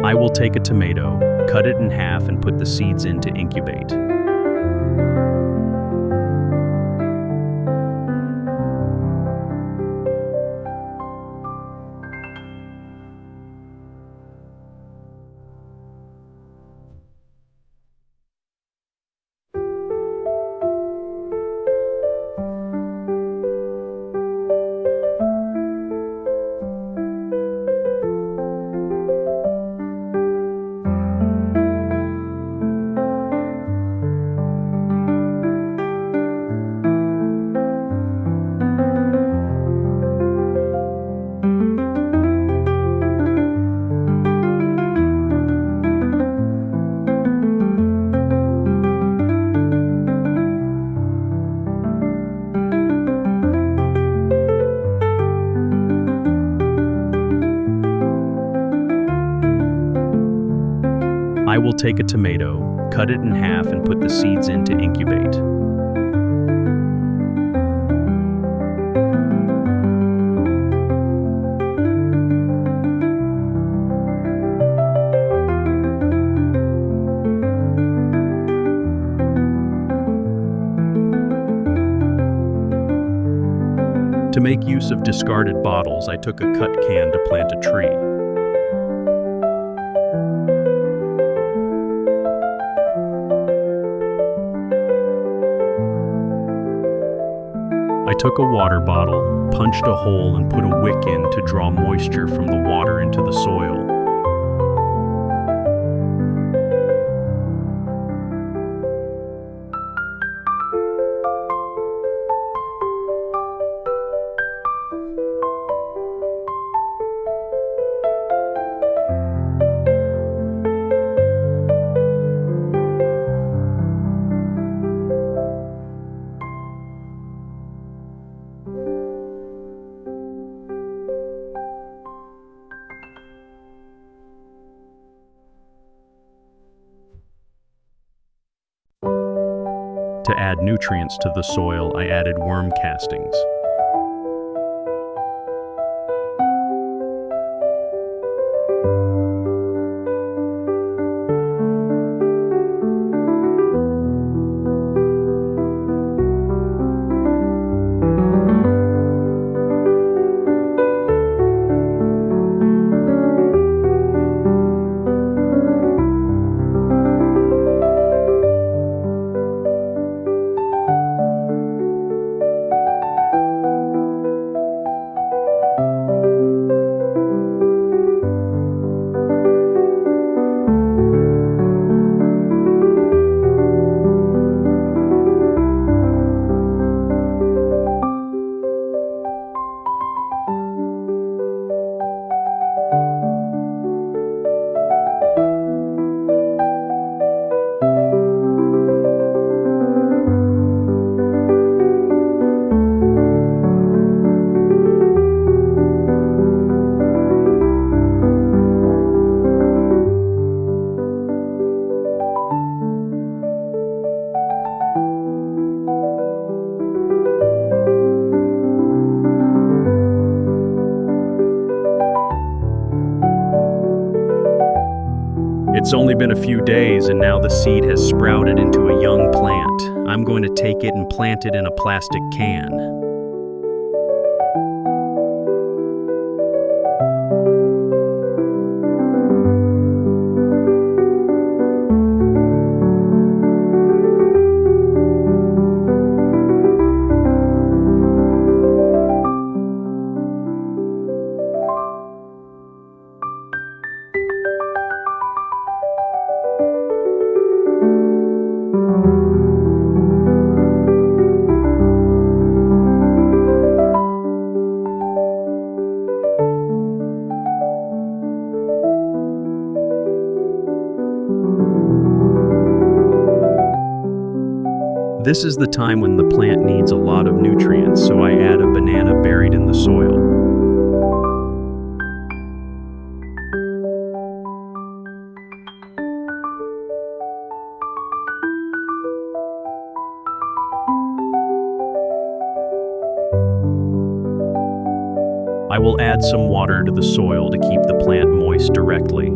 I will take a tomato, cut it in half, and put the seeds in to incubate. I will take a tomato, cut it in half, and put the seeds in to incubate. To make use of discarded bottles, I took a cut can to plant a tree. I took a water bottle, punched a hole, and put a wick in to draw moisture from the water into the soil. To add nutrients to the soil, I added worm castings. It's only been a few days and now the seed has sprouted into a young plant. I'm going to take it and plant it in a plastic can. This is the time when the plant needs a lot of nutrients, so I add a banana buried in the soil. I will add some water to the soil to keep the plant moist directly.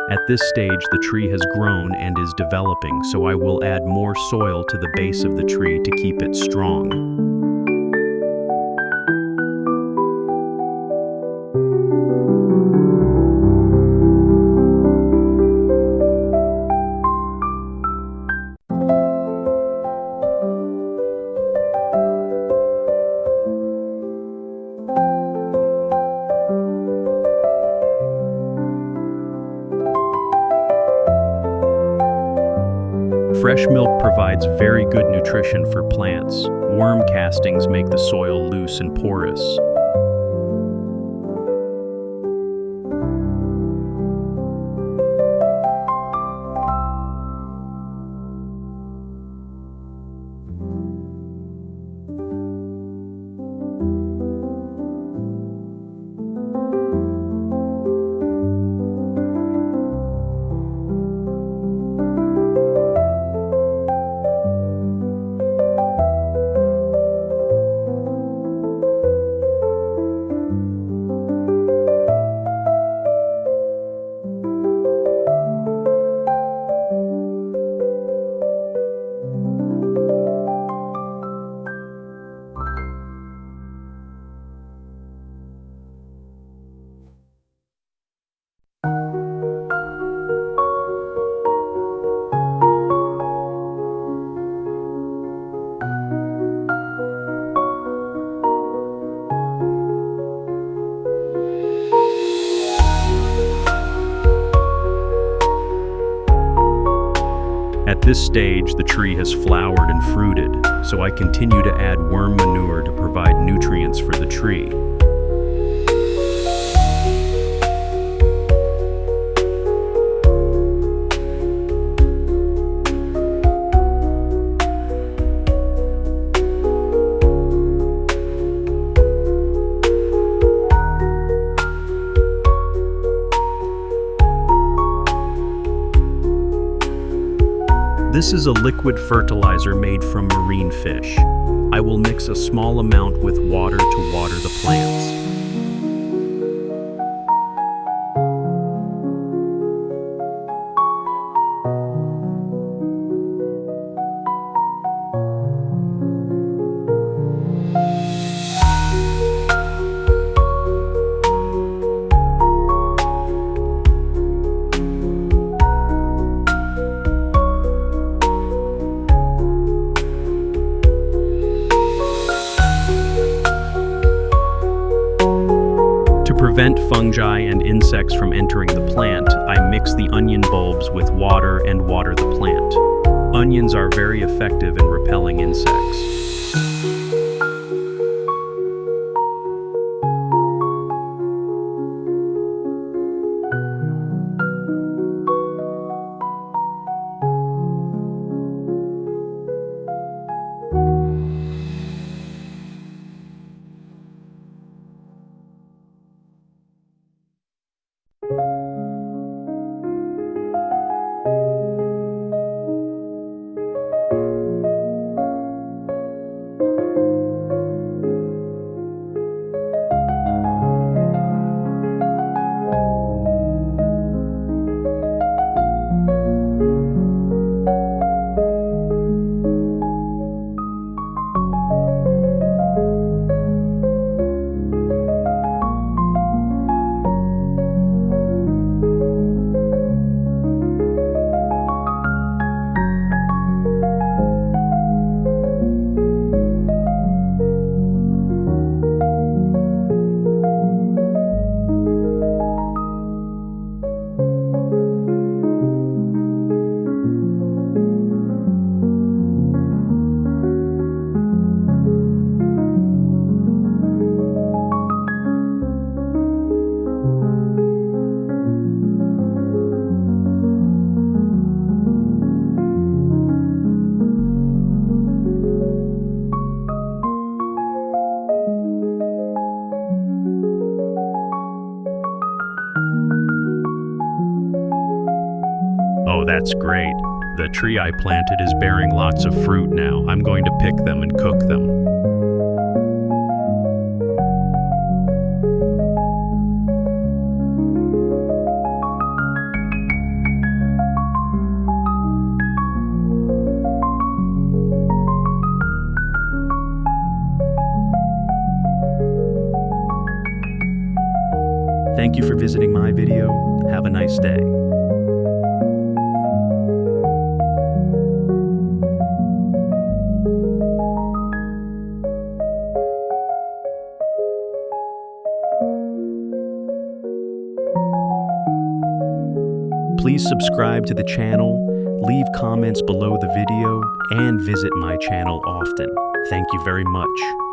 At this stage, the tree has grown and is developing, so I will add more soil to the base of the tree to keep it strong. Fresh milk provides very good nutrition for plants. Worm castings make the soil loose and porous. At this stage, the tree has flowered and fruited, so I continue to add worm manure to provide nutrients for the tree. This is a liquid fertilizer made from marine fish. I will mix a small amount with water to water the plants. To prevent fungi and insects from entering the plant, I mix the onion bulbs with water and water the plant. Onions are very effective in repelling insects. Oh, that's great. The tree I planted is bearing lots of fruit now. I'm going to pick them and cook them. visiting my video. Have a nice day. Please subscribe to the channel, leave comments below the video, and visit my channel often. Thank you very much.